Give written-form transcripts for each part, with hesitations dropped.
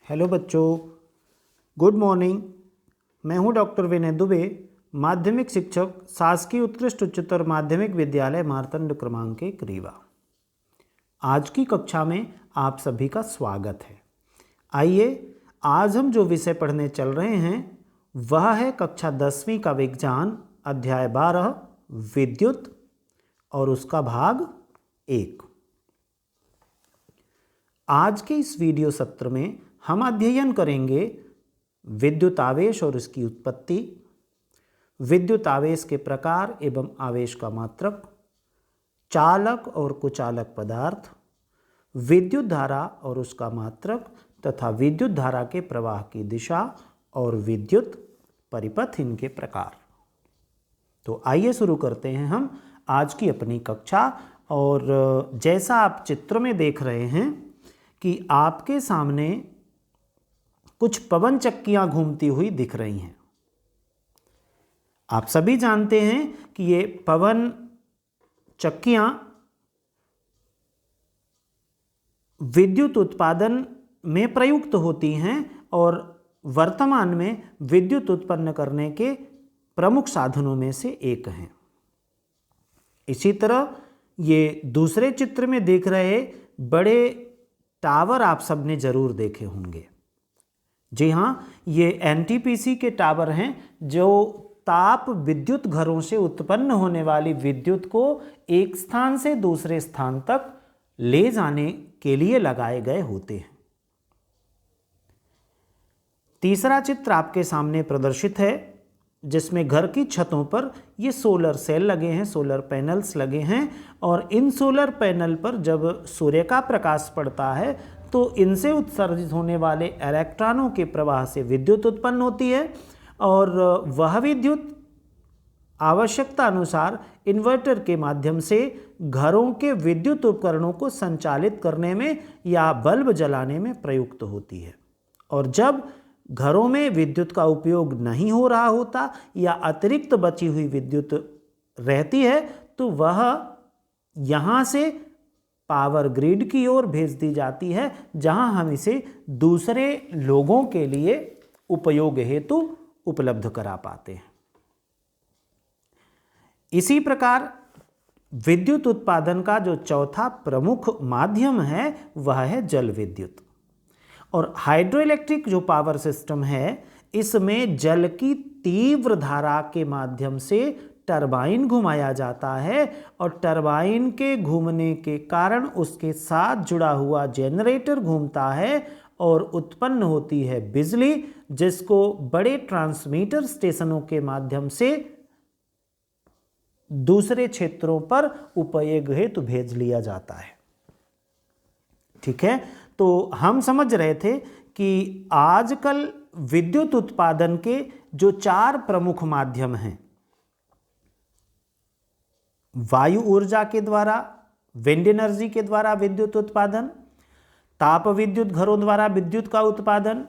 Hello बच्चों, good morning. मैं हूं डॉक्टर विनय दुबे, माध्यमिक शिक्षक, शासकीय उत्कृष्ट उच्चतर माध्यमिक विद्यालय मार्तंड क्रमांक 1 रीवा। आज की कक्षा में आप सभी का स्वागत है। आइए आज हम जो विषय पढ़ने चल रहे हैं वह है कक्षा 10वीं का विज्ञान अध्याय 12 विद्युत और उसका भाग 1। आज के इस वीडियो सत्र में हम अध्ययन करेंगे विद्युत आवेश और उसकी उत्पत्ति, विद्युत आवेश के प्रकार एवं आवेश का मात्रक, चालक और कुचालक पदार्थ, विद्युत धारा और उसका मात्रक तथा विद्युत धारा के प्रवाह की दिशा और विद्युत परिपथ इनके प्रकार। तो आइए शुरू करते हैं हम आज की अपनी कक्षा। और जैसा आप चित्र में देख रहे हैं कि आपके सामने कुछ पवन चक्कियां घूमती हुई दिख रही हैं। आप सभी जानते हैं कि ये पवन चक्कियां विद्युत उत्पादन में प्रयुक्त होती हैं और वर्तमान में विद्युत उत्पन्न करने के प्रमुख साधनों में से एक हैं। इसी तरह ये दूसरे चित्र में देख रहे बड़े टावर आप सबने जरूर देखे होंगे। जी हाँ, ये एनटीपीसी के टावर हैं जो ताप विद्युत घरों से उत्पन्न होने वाली विद्युत को एक स्थान से दूसरे स्थान तक ले जाने के लिए लगाए गए होते हैं। तीसरा चित्र आपके सामने प्रदर्शित है जिसमें घर की छतों पर ये सोलर सेल लगे हैं, सोलर पैनल्स लगे हैं और इन सोलर पैनल पर जब सूर्य का प्रकाश पड़ता है तो इनसे उत्सर्जित होने वाले इलेक्ट्रॉनों के प्रवाह से विद्युत उत्पन्न होती है और वह विद्युत आवश्यकता अनुसार इन्वर्टर के माध्यम से घरों के विद्युत उपकरणों को संचालित करने में या बल्ब जलाने में प्रयुक्त होती है। और जब घरों में विद्युत का उपयोग नहीं हो रहा होता या अतिरिक्त बची हुई विद्युत रहती है तो वह यहाँ से पावर ग्रिड की ओर भेज दी जाती है, जहां हम इसे दूसरे लोगों के लिए उपयोग हेतु उपलब्ध करा पाते हैं। इसी प्रकार विद्युत उत्पादन का जो चौथा प्रमुख माध्यम है वह है जल विद्युत। और हाइड्रो इलेक्ट्रिक जो पावर सिस्टम है इसमें जल की तीव्र धारा के माध्यम से टरबाइन घुमाया जाता है और टरबाइन के घूमने के कारण उसके साथ जुड़ा हुआ जनरेटर घूमता है और उत्पन्न होती है बिजली, जिसको बड़े ट्रांसमीटर स्टेशनों के माध्यम से दूसरे क्षेत्रों पर उपयोग हेतु भेज लिया जाता है। ठीक है, तो हम समझ रहे थे कि आजकल विद्युत उत्पादन के जो 4 प्रमुख माध्यम हैं, वायु ऊर्जा के द्वारा, विंड एनर्जी के द्वारा विद्युत उत्पादन, ताप विद्युत घरों द्वारा विद्युत का उत्पादन,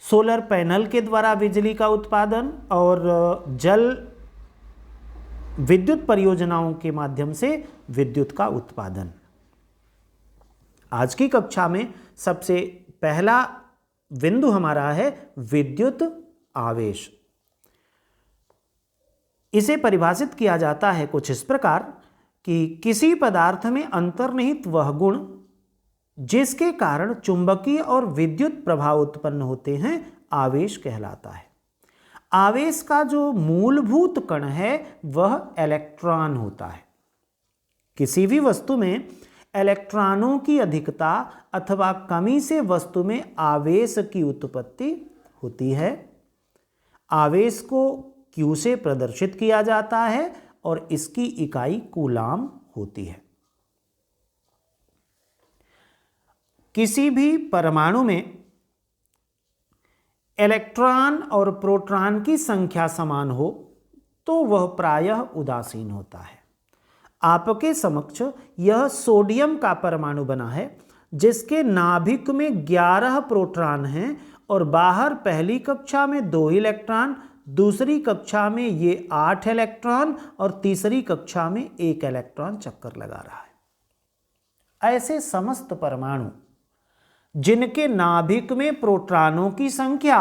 सोलर पैनल के द्वारा बिजली का उत्पादन और जल विद्युत परियोजनाओं के माध्यम से विद्युत का उत्पादन। आज की कक्षा में सबसे पहला बिंदु हमारा है विद्युत आवेश। इसे परिभाषित किया जाता है कुछ इस प्रकार कि किसी पदार्थ में अंतर्निहित वह गुण जिसके कारण चुंबकीय और विद्युत प्रभाव उत्पन्न होते हैं आवेश कहलाता है। आवेश का जो मूलभूत कण है वह इलेक्ट्रॉन होता है। किसी भी वस्तु में इलेक्ट्रॉनों की अधिकता अथवा कमी से वस्तु में आवेश की उत्पत्ति होती है। आवेश को Q से प्रदर्शित किया जाता है और इसकी इकाई कूलाम होती है। किसी भी परमाणु में इलेक्ट्रॉन और प्रोटॉन की संख्या समान हो तो वह प्रायः उदासीन होता है। आपके समक्ष यह सोडियम का परमाणु बना है जिसके नाभिक में 11 प्रोटॉन हैं और बाहर पहली कक्षा में 2 इलेक्ट्रॉन, दूसरी कक्षा में ये 8 इलेक्ट्रॉन और तीसरी कक्षा में 1 इलेक्ट्रॉन चक्कर लगा रहा है। ऐसे समस्त परमाणु जिनके नाभिक में प्रोटॉनों की संख्या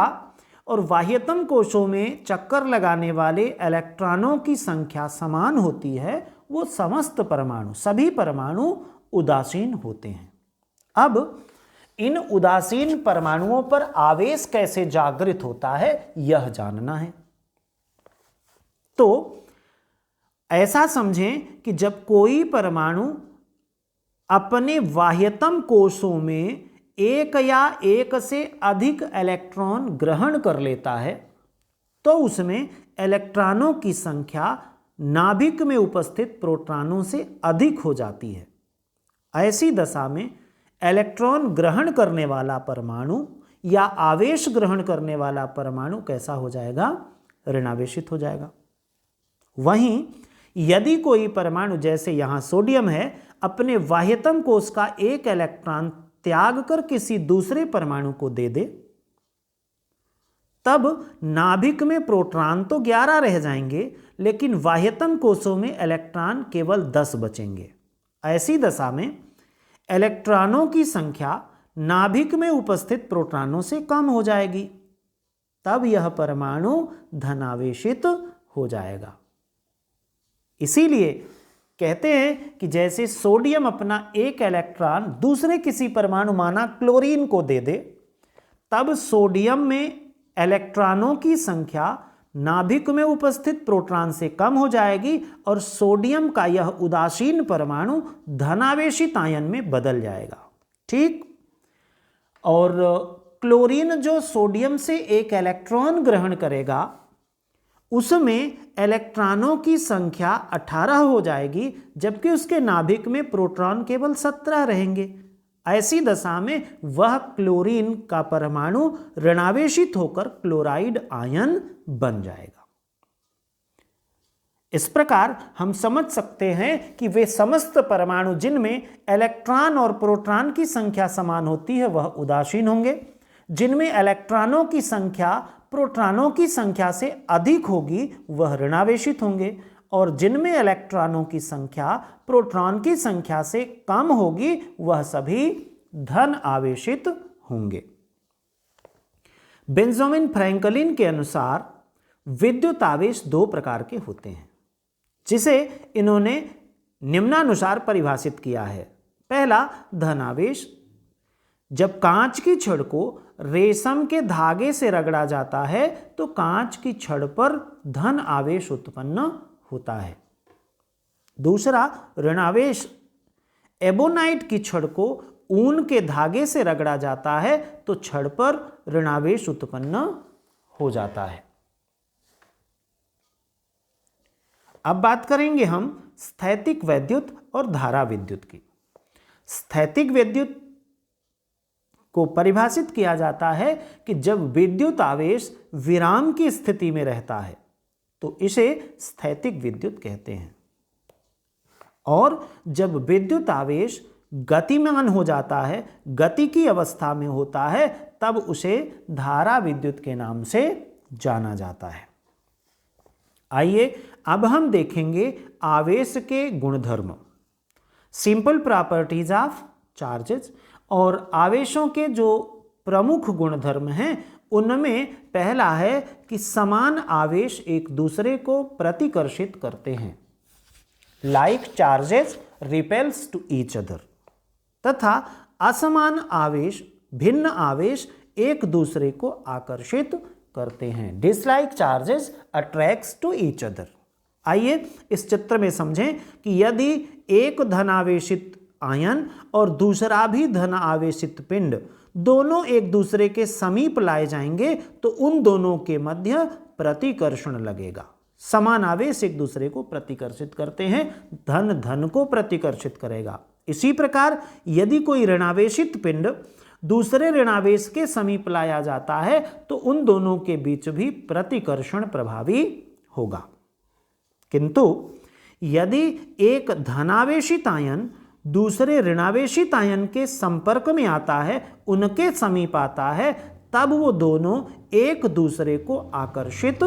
और बाह्यतम कोशों में चक्कर लगाने वाले इलेक्ट्रॉनों की संख्या समान होती है, वो समस्त परमाणु, सभी परमाणु उदासीन होते हैं। अब इन उदासीन परमाणुओं पर आवेश कैसे जागृत होता है यह जानना है। तो ऐसा समझें कि जब कोई परमाणु अपने बाह्यतम कोशों में एक या एक से अधिक इलेक्ट्रॉन ग्रहण कर लेता है तो उसमें इलेक्ट्रॉनों की संख्या नाभिक में उपस्थित प्रोटॉनों से अधिक हो जाती है। ऐसी दशा में इलेक्ट्रॉन ग्रहण करने वाला परमाणु या आवेश ग्रहण करने वाला परमाणु कैसा हो जाएगा? ऋणावेशित हो जाएगा। वहीं यदि कोई परमाणु, जैसे यहां सोडियम है, अपने बाह्यतम कोश का एक इलेक्ट्रॉन त्याग कर किसी दूसरे परमाणु को दे दे, तब नाभिक में प्रोटॉन तो 11 रह जाएंगे, लेकिन बाह्यतम कोशों में इलेक्ट्रॉन केवल 10 बचेंगे। ऐसी दशा में इलेक्ट्रॉनों की संख्या नाभिक में उपस्थित प्रोटॉनों से कम हो जाएगी, तब यह परमाणु धनावेशित हो जाएगा। इसीलिए कहते हैं कि जैसे सोडियम अपना एक इलेक्ट्रॉन दूसरे किसी परमाणु, माना क्लोरीन को दे दे, तब सोडियम में इलेक्ट्रॉनों की संख्या नाभिक में उपस्थित प्रोटॉन से कम हो जाएगी और सोडियम का यह उदासीन परमाणु धनावेशित आयन में बदल जाएगा। ठीक। और क्लोरीन जो सोडियम से एक इलेक्ट्रॉन ग्रहण करेगा, उसमें इलेक्ट्रॉनों की संख्या 18 हो जाएगी, जबकि उसके नाभिक में प्रोटॉन केवल 17 रहेंगे। ऐसी दशा में वह क्लोरीन का परमाणु ऋणावेशित होकर क्लोराइड आयन बन जाएगा। इस प्रकार हम समझ सकते हैं कि वे समस्त परमाणु जिनमें इलेक्ट्रॉन और प्रोटॉन की संख्या समान होती है वह उदासीन होंगे, जिनमें इलेक्ट्रॉनों की संख्या प्रोटॉनों की संख्या से अधिक होगी वह ऋणावेशित होंगे, और जिनमें इलेक्ट्रॉनों की संख्या प्रोटॉन की संख्या से कम होगी वह सभी धन आवेशित होंगे। बेंजामिन फ्रैंकलिन के अनुसार विद्युत आवेश 2 प्रकार के होते हैं, जिसे इन्होंने निम्नानुसार परिभाषित किया है। पहला, धन आवेश। जब कांच की छड़ को रेशम के धागे से रगड़ा जाता है तो कांच की छड़ पर धन आवेश उत्पन्न होता है। दूसरा, ऋणावेश। एबोनाइट की छड़ को ऊन के धागे से रगड़ा जाता है तो छड़ पर ऋणावेश उत्पन्न हो जाता है। अब बात करेंगे हम स्थैतिक वैद्युत और धारा विद्युत की। स्थैतिक विद्युत को परिभाषित किया जाता है कि जब विद्युत आवेश विराम की स्थिति में रहता है तो इसे स्थैतिक विद्युत कहते हैं, और जब विद्युत आवेश गतिमान हो जाता है, गति की अवस्था में होता है, तब उसे धारा विद्युत के नाम से जाना जाता है। आइए अब हम देखेंगे आवेश के गुणधर्म, सिंपल प्रॉपर्टीज ऑफ चार्जेस। और आवेशों के जो प्रमुख गुणधर्म हैं उनमें पहला है कि समान आवेश एक दूसरे को प्रतिकर्षित करते हैं, like charges repels to each other, तथा असमान आवेश, भिन्न आवेश एक दूसरे को आकर्षित करते हैं, dislike charges attracts to each other. आइए इस चित्र में समझें कि यदि एक धनावेशित आयन और दूसरा भी धन आवेशित पिंड दोनों एक दूसरे के समीप लाए जाएंगे तो उन दोनों के मध्य प्रतिकर्षण लगेगा। समान आवेश एक दूसरे को प्रतिकर्षित करते हैं, धन धन को प्रतिकर्षित करेगा। इसी प्रकार यदि कोई ऋणावेशित पिंड दूसरे ऋणावेश के समीप लाया जाता है तो उन दोनों के बीच भी प्रतिकर्षण प्रभावी होगा। किंतु यदि एक धनावेशित आयन दूसरे ऋणावेशित आयन के संपर्क में आता है, उनके समीप आता है, तब वो दोनों एक दूसरे को आकर्षित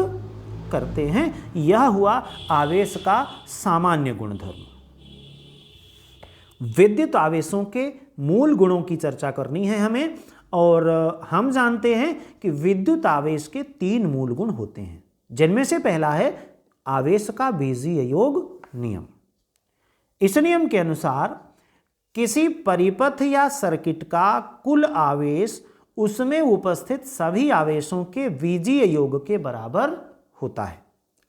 करते हैं। यह हुआ आवेश का सामान्य गुणधर्म। विद्युत आवेशों के मूल गुणों की चर्चा करनी है हमें। और हम जानते हैं कि विद्युत आवेश के 3 मूल गुण होते हैं, जिनमें से पहला है आवेश का बीजीय योग नियम। इस नियम के अनुसार किसी परिपथ या सर्किट का कुल आवेश उसमें उपस्थित सभी आवेशों के बीजीय योग के बराबर होता है,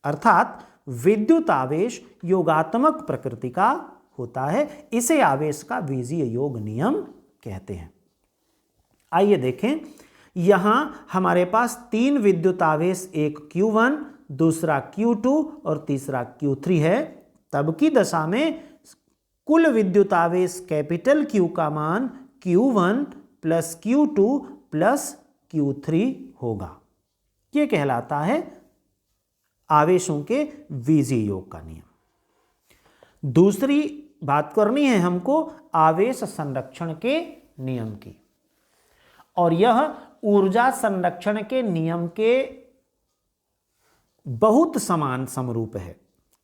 अर्थात विद्युत आवेश योगात्मक प्रकृति का होता है। इसे आवेश का बीजीय योग नियम कहते हैं। आइए देखें, यहां हमारे पास 3 विद्युत आवेश, एक Q1, दूसरा Q2 और तीसरा Q3 है। तब की दशा में कुल विद्युत आवेश कैपिटल Q का मान Q1 plus Q2 plus Q3 होगा। यह कहलाता है आवेशों के बीजीय योग का नियम। दूसरी बात करनी है हमको आवेश संरक्षण के नियम की, और यह ऊर्जा संरक्षण के नियम के बहुत समान समरूप है।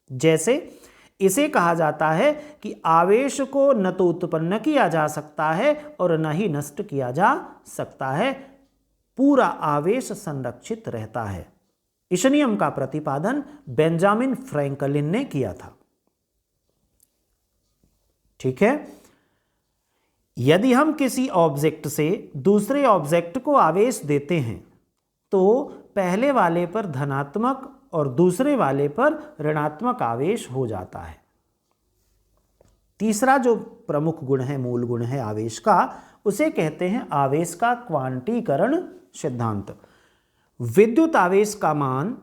जैसे इसे कहा जाता है कि आवेश को न तो उत्पन्न किया जा सकता है और न ही नष्ट किया जा सकता है, पूरा आवेश संरक्षित रहता है। इस नियम का प्रतिपादन बेंजामिन फ्रैंकलिन ने किया था। ठीक है, यदि हम किसी ऑब्जेक्ट से दूसरे ऑब्जेक्ट को आवेश देते हैं तो पहले वाले पर धनात्मक और दूसरे वाले पर ऋणात्मक आवेश हो जाता है। तीसरा जो प्रमुख गुण है, मूल गुण है आवेश का, उसे कहते हैं आवेश का क्वांटीकरण सिद्धांत। विद्युत आवेश का मान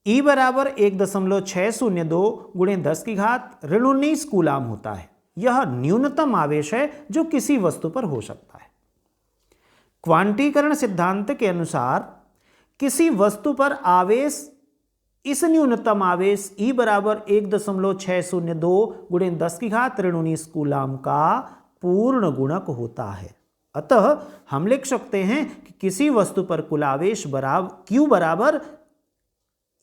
E बराबर 1.602 गुणे 10 की घात ऋण 19 कूलाम होता है। यह न्यूनतम आवेश है जो किसी वस्तु पर हो सकता है। क्वांटीकरण सिद्धांत के अनुसार किसी वस्तु पर आवेश इस न्यूनतम आवेश E बराबर 1.602 गुणे 10 की घात ऋण 19 कूलाम का पूर्ण गुणक होता है। अतः हम लिख सकते हैं कि किसी वस्तु पर कुल आवेश Q बराबर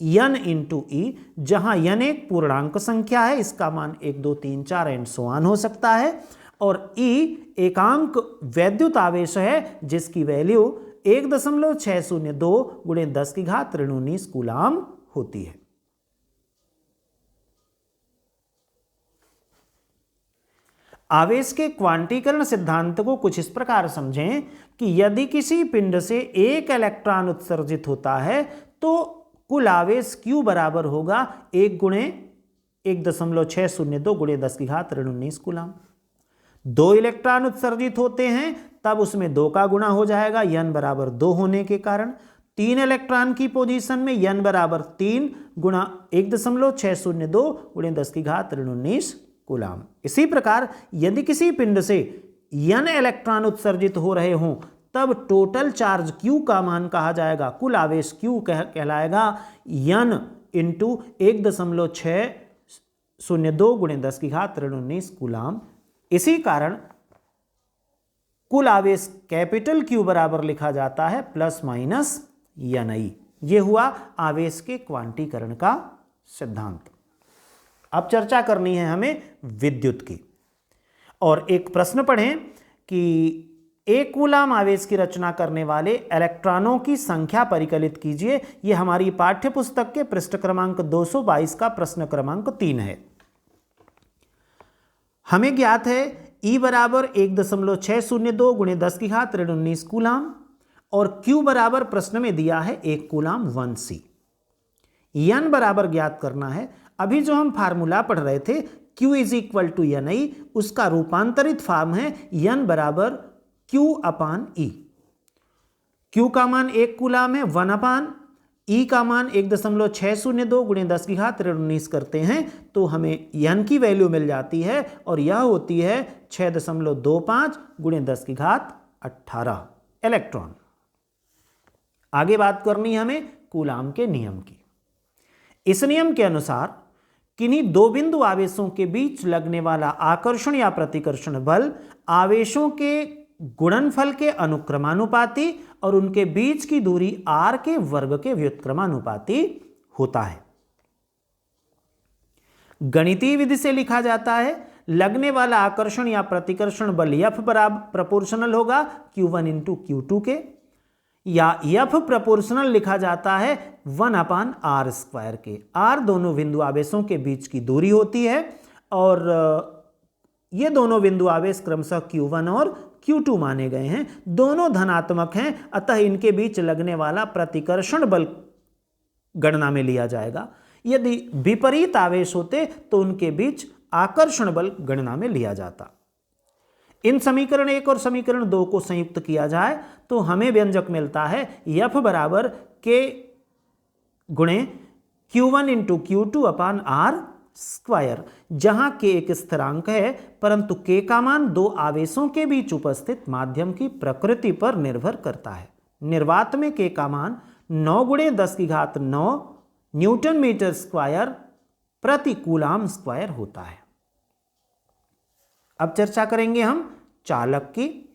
N इंटू E, जहां N एक पूर्णांक संख्या है, इसका मान 1 2 3 4 एंड सो ऑन हो सकता है, और E एकांक वैद्युत आवेश है जिसकी वैल्यू 1.602 गुणे 10 की घात ऋण 19 कूलाम होती है। आवेश के क्वांटीकरण सिद्धांत को कुछ इस प्रकार समझें कि यदि किसी पिंड से एक इलेक्ट्रॉन उत्सर्जित होता है तो कुल आवेश Q बराबर होगा 1 गुणे 1.602 गुणे 10 की घात ऋण 19 कूलाम। 2 इलेक्ट्रॉन उत्सर्जित होते हैं तब उसमें 2 का गुणा हो जाएगा, N बराबर 2 होने के कारण। 3 इलेक्ट्रॉन की पोजीशन में N बराबर 3 गुणा 1.602 गुणे 10 की घात ऋण 19 कूलाम। इसी प्रकार यदि किसी पिंड से N इलेक्ट्रॉन उत्सर्जित हो रहे हों तब टोटल चार्ज Q का मान कहा जाएगा, कुल आवेश Q कहलाएगा N इंटू 1.602 गुणे 10 की घात ऋण 19 कूलाम। इसी कारण कुल आवेश कैपिटल Q बराबर लिखा जाता है प्लस माइनस Ni। यह हुआ आवेश के क्वांटीकरण का सिद्धांत। अब चर्चा करनी है हमें विद्युत की, और एक प्रश्न पढ़ें कि 1 कूलाम आवेश की रचना करने वाले इलेक्ट्रॉनों की संख्या परिकलित कीजिए। यह हमारी पाठ्य पुस्तक के पृष्ठ क्रमांक 222 का प्रश्न क्रमांक 3 है। हमें ज्ञात है E बराबर 1.602 गुणे 10 की घात ऋण 19 कूलाम, और Q बराबर प्रश्न में दिया है 1 कूलाम 1C। N बराबर ज्ञात करना है। अभी जो हम फार्मूला पढ़ रहे थे Q is equal to Ni, उसका रूपांतरित फॉर्म है N बराबर Q अपान E। Q का मान 1 कूलाम है, 1 अपान E का मान 1.602 गुणे 10 की घात ऋण 19 करते हैं तो हमें N की वैल्यू मिल जाती है, और यह होती है 6.25 गुणे 10 की घात 18 इलेक्ट्रॉन। आगे बात करनी है हमें कूलाम के नियम की। इस नियम के अनुसार किन्हीं 2 बिंदु आवेशों के बीच लगने वाला आकर्षण या प्रतिकर्षण बल आवेशों के गुणनफल के अनुक्रमानुपाती और उनके बीच की दूरी r के वर्ग के व्युत्क्रमानुपाती होता है। गणितीय विधि से लिखा जाता है, लगने वाला आकर्षण या प्रतिकर्षण बल F बराबर प्रोपोर्शनल होगा Q1 इंटू Q2 के, या F प्रोपोर्शनल लिखा जाता है 1/r² के। r दोनों बिंदु आवेशों के बीच की दूरी होती है और ये दोनों बिंदु आवेश क्रमशः Q1 और Q2 माने गए हैं, दोनों धनात्मक हैं, अतः इनके बीच लगने वाला प्रतिकर्षण बल गणना में लिया जाएगा। यदि विपरीत आवेश होते तो उनके बीच आकर्षण बल गणना में लिया जाता। इन समीकरण 1 और समीकरण 2 को संयुक्त किया जाए तो हमें व्यंजक मिलता है F बराबर K गुणे Q1 इंटू Q2/r², जहां K एक स्थिरांक है परंतु K का मान दो आवेशों के बीच उपस्थित माध्यम की प्रकृति पर निर्भर करता है। निर्वात में K का मान 9 × 10⁹ न्यूटन मीटर स्क्वायर प्रति कूलाम स्क्वायर होता है। अब चर्चा करेंगे हम चालक की,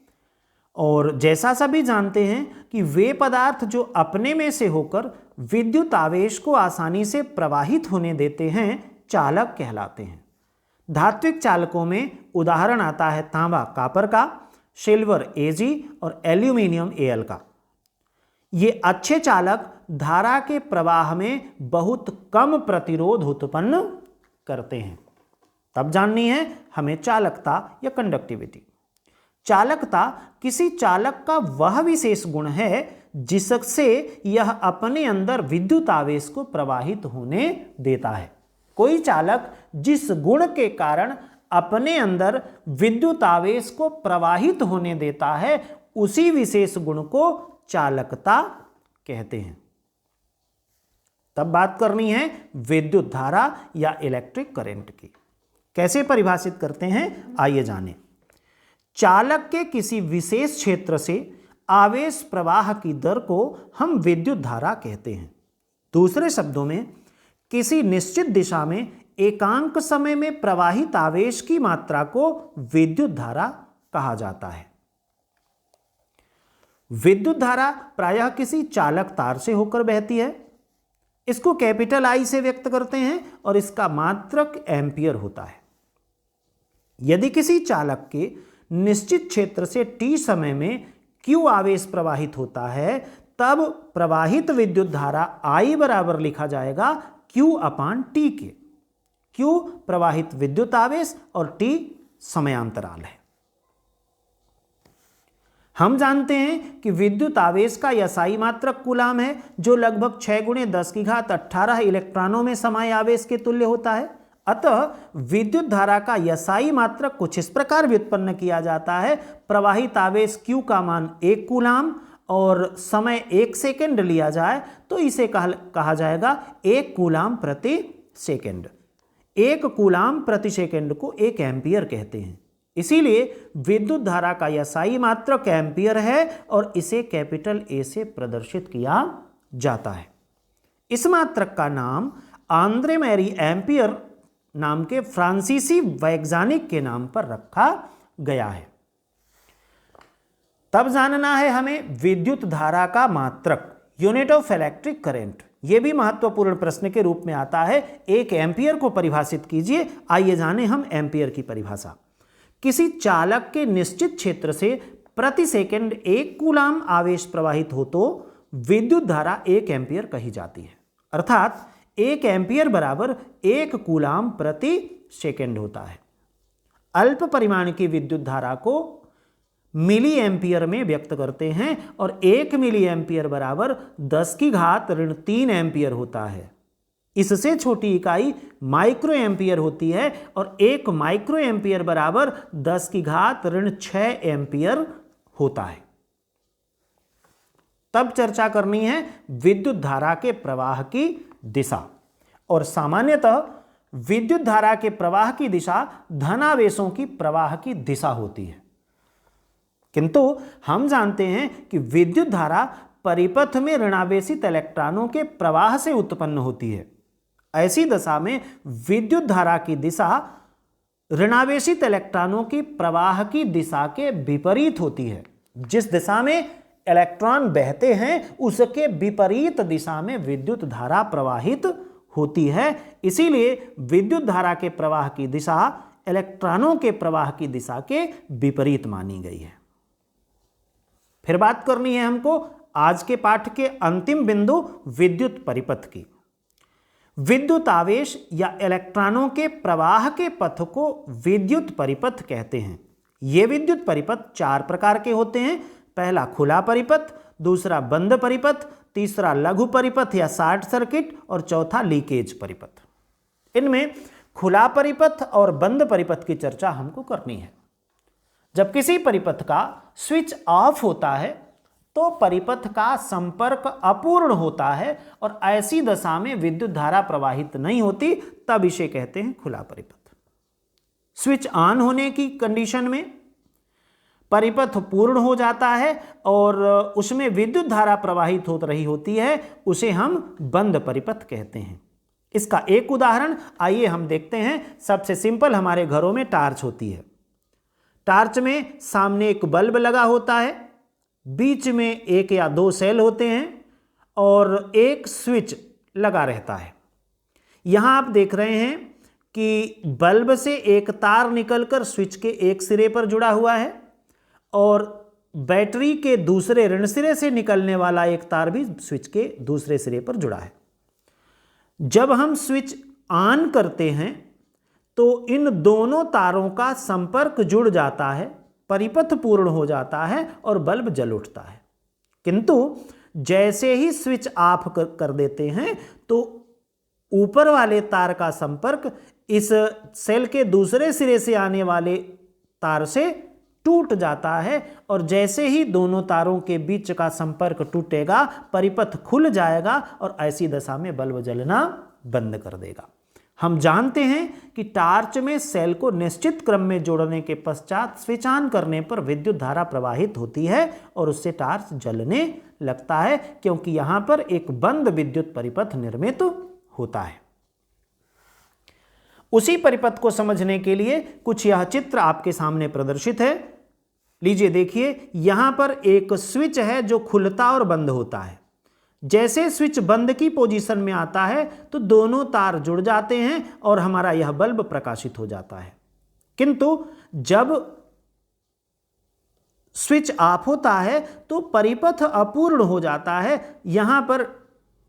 और जैसा सभी जानते हैं कि वे पदार्थ जो अपने में से होकर विद्युत आवेश को आसानी से प्रवाहित होने देते हैं चालक कहलाते हैं। धात्विक चालकों में उदाहरण आता है तांबा कॉपर का, सिल्वर Ag और एल्यूमिनियम Al का। ये अच्छे चालक धारा के प्रवाह में बहुत कम प्रतिरोध उत्पन्न करते हैं। तब जाननी है हमें चालकता या कंडक्टिविटी। चालकता किसी चालक का वह विशेष गुण है जिससे यह अपने अंदर विद्युत आवेश को प्रवाहित होने देता है। कोई चालक जिस गुण के कारण अपने अंदर विद्युत आवेश को प्रवाहित होने देता है उसी विशेष गुण को चालकता कहते हैं। तब बात करनी है विद्युत धारा या इलेक्ट्रिक करंट की। कैसे परिभाषित करते हैं आइए जानें। चालक के किसी विशेष क्षेत्र से आवेश प्रवाह की दर को हम विद्युत धारा कहते हैं। दूसरे शब्दों में किसी निश्चित दिशा में एकांक समय में प्रवाहित आवेश की मात्रा को विद्युत धारा कहा जाता है। विद्युत धारा प्रायः किसी चालक तार से होकर बहती है। इसको कैपिटल I से व्यक्त करते हैं और इसका मात्रक एम्पियर होता है। यदि किसी चालक के निश्चित क्षेत्र से t समय में Q आवेश प्रवाहित होता है तब प्रवाहित विद्युत धारा I बराबर लिखा जाएगा Q/T के। Q प्रवाहित विद्युत आवेश और T समयांतराल है। हम जानते हैं कि विद्युत आवेश का SI मात्रक कूलाम है जो लगभग 6 × 10⁸ इलेक्ट्रॉनों में समाये आवेश के तुल्य होता है। अतः विद्युत धारा का SI मात्रक कुछ इस प्रकार व्युत्पन्न किया जाता है। प्रवाहित आवेश Q का मान 1 कूलाम और समय 1 सेकेंड लिया जाए तो इसे कहा जाएगा 1 कूलाम प्रति सेकेंड। 1 कूलाम प्रति सेकेंड को 1 एम्पियर कहते हैं। इसीलिए विद्युत धारा का SI मात्रक एम्पियर है और इसे कैपिटल A से प्रदर्शित किया जाता है। इस मात्रक का नाम आंद्रे मैरी एम्पियर नाम के फ्रांसीसी वैज्ञानिक के नाम पर रखा गया है। तब जानना है हमें विद्युत धारा का मात्रक, यूनिट ऑफ इलेक्ट्रिक करंट। यह भी महत्वपूर्ण प्रश्न के रूप में आता है। 1 एम्पियर को परिभाषित कीजिए। आइए जानें हम एम्पियर की परिभाषा। किसी चालक के निश्चित क्षेत्र से प्रति सेकंड 1 कूलाम आवेश प्रवाहित हो तो विद्युत धारा 1 एम्पियर कही जाती है। अर्थात 1 एम्पियर बराबर 1 कूलाम प्रति सेकंड होता है। अल्प परिमाण की विद्युत धारा को मिली एम्पियर में व्यक्त करते हैं और 1 मिली एम्पियर बराबर 10⁻³ एम्पियर होता है। इससे छोटी इकाई माइक्रो एम्पियर होती है और 1 माइक्रो एम्पियर बराबर 10⁻6 एम्पियर होता है। तब चर्चा करनी है विद्युत धारा के प्रवाह की दिशा, और सामान्यतः विद्युत धारा के प्रवाह की दिशा धनावेशों की प्रवाह की दिशा होती है। किंतु हम जानते हैं कि विद्युत धारा परिपथ में ऋणावेशित इलेक्ट्रॉनों के प्रवाह से उत्पन्न होती है। ऐसी दशा में विद्युत धारा की दिशा ऋणावेशित इलेक्ट्रॉनों की प्रवाह की दिशा के विपरीत होती है। जिस दिशा में इलेक्ट्रॉन बहते हैं उसके विपरीत दिशा में विद्युत धारा प्रवाहित होती है। इसीलिए विद्युत धारा के प्रवाह की दिशा इलेक्ट्रॉनों के प्रवाह की दिशा के विपरीत मानी गई है। फिर बात करनी है हमको आज के पाठ के अंतिम बिंदु विद्युत परिपथ की। विद्युत आवेश या इलेक्ट्रॉनों के प्रवाह के पथ को विद्युत परिपथ कहते हैं। ये विद्युत परिपथ 4 प्रकार के होते हैं। पहला खुला परिपथ, दूसरा बंद परिपथ, तीसरा लघु परिपथ या शॉर्ट सर्किट और चौथा लीकेज परिपथ। इनमें खुला परिपथ और बंद परिपथ की चर्चा हमको करनी है। जब किसी परिपथ का स्विच ऑफ होता है तो परिपथ का संपर्क अपूर्ण होता है और ऐसी दशा में विद्युत धारा प्रवाहित नहीं होती, तब इसे कहते हैं खुला परिपथ। स्विच ऑन होने की कंडीशन में परिपथ पूर्ण हो जाता है और उसमें विद्युत धारा प्रवाहित हो रही होती है, उसे हम बंद परिपथ कहते हैं। इसका एक उदाहरण आइए हम देखते हैं। सबसे सिंपल, हमारे घरों में टार्च होती है। टार्च में सामने एक बल्ब लगा होता है, बीच में 1 या 2 सेल होते हैं और एक स्विच लगा रहता है। यहां आप देख रहे हैं कि बल्ब से एक तार निकलकर स्विच के एक सिरे पर जुड़ा हुआ है और बैटरी के दूसरे ऋण सिरे से निकलने वाला एक तार भी स्विच के दूसरे सिरे पर जुड़ा है। जब हम स्विच ऑन करते हैं तो इन दोनों तारों का संपर्क जुड़ जाता है, परिपथ पूर्ण हो जाता है और बल्ब जल उठता है। किंतु जैसे ही स्विच ऑफ कर देते हैं तो ऊपर वाले तार का संपर्क इस सेल के दूसरे सिरे से आने वाले तार से टूट जाता है और जैसे ही दोनों तारों के बीच का संपर्क टूटेगा, परिपथ खुल जाएगा और ऐसी दशा में बल्ब जलना बंद कर देगा। हम जानते हैं कि टार्च में सेल को निश्चित क्रम में जोड़ने के पश्चात स्विच ऑन करने पर विद्युत धारा प्रवाहित होती है और उससे टार्च जलने लगता है, क्योंकि यहां पर एक बंद विद्युत परिपथ निर्मित होता है। उसी परिपथ को समझने के लिए कुछ यह चित्र आपके सामने प्रदर्शित है। लीजिए देखिए, यहां पर एक स्विच है जो खुलता और बंद होता है। जैसे स्विच बंद की पोजीशन में आता है तो दोनों तार जुड़ जाते हैं और हमारा यह बल्ब प्रकाशित हो जाता है। किंतु जब स्विच ऑफ होता है तो परिपथ अपूर्ण हो जाता है, यहां पर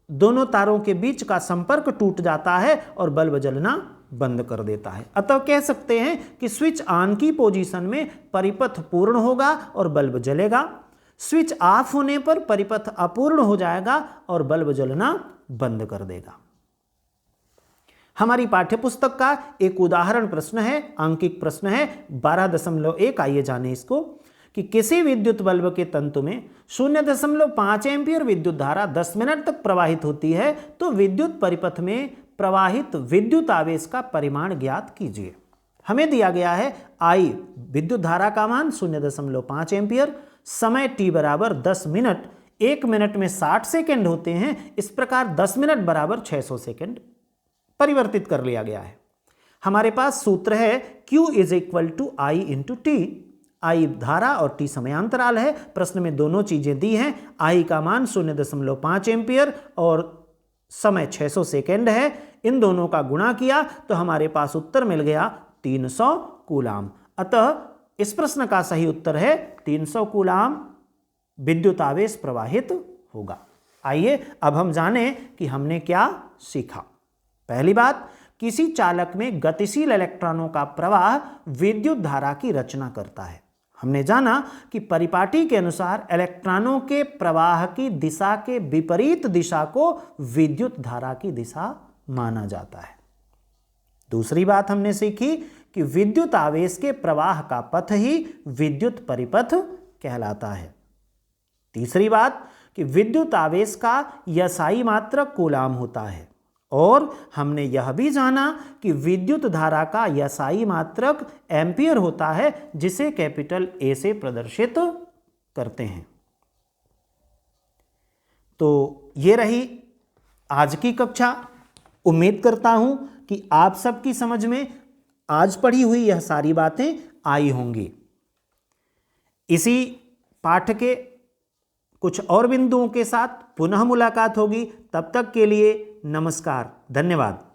दोनों तारों के बीच का संपर्क टूट जाता है और बल्ब जलना बंद कर देता है। अतः कह सकते हैं कि स्विच ऑन की पोजीशन में परिपथ पूर्ण होगा और बल्ब जलेगा, स्विच ऑफ होने पर परिपथ अपूर्ण हो जाएगा और बल्ब जलना बंद कर देगा। हमारी पाठ्यपुस्तक का एक उदाहरण प्रश्न है, आंकिक प्रश्न है 12.1। आइए जाने इसको कि किसी विद्युत बल्ब के तंतु में 0.5 एम्पीयर विद्युत धारा 10 मिनट तक प्रवाहित होती है, तो विद्युत परिपथ में प्रवाहित विद्युत आवेश का परिमाण ज्ञात कीजिए। हमें दिया गया है I विद्युत धारा का मान 0.5 एम्पीयर, समय t बराबर 10 मिनट, 1 मिनट में 60 सेकेंड होते हैं, इस प्रकार 10 मिनट बराबर 600 सेकेंड परिवर्तित कर लिया गया है। हमारे पास सूत्र है Q is equal to I into T. I धारा और T समयांतराल है। प्रश्न में दोनों चीजें दी हैं। I का मान 0.5 एम्पीयर और समय 600 सेकेंड है। इन दोनों का गुणा किया तो हमारे पास उत्तर मिल गया 300 कूलाम। अतः इस प्रश्न का सही उत्तर है 300 कूलाम विद्युत आवेश प्रवाहित होगा। आइए अब हम जाने कि हमने क्या सीखा। पहली बात, किसी चालक में गतिशील इलेक्ट्रॉनों का प्रवाह विद्युत धारा की रचना करता है। हमने जाना कि परिपाटी के अनुसार इलेक्ट्रॉनों के प्रवाह की दिशा के विपरीत दिशा को विद्युत धारा की दिशा माना जाता है। दूसरी बात हमने सीखी कि विद्युत आवेश के प्रवाह का पथ ही विद्युत परिपथ कहलाता है। तीसरी बात कि विद्युत आवेश का SI मात्रक कूलाम होता है और हमने यह भी जाना कि विद्युत धारा का SI मात्रक एम्पियर होता है, जिसे कैपिटल A से प्रदर्शित करते हैं। तो ये रही आज की कक्षा। उम्मीद करता हूं कि आप सबकी समझ में आज पढ़ी हुई यह सारी बातें आई होंगी। इसी पाठ के कुछ और बिंदुओं के साथ पुनः मुलाकात होगी। तब तक के लिए नमस्कार, धन्यवाद।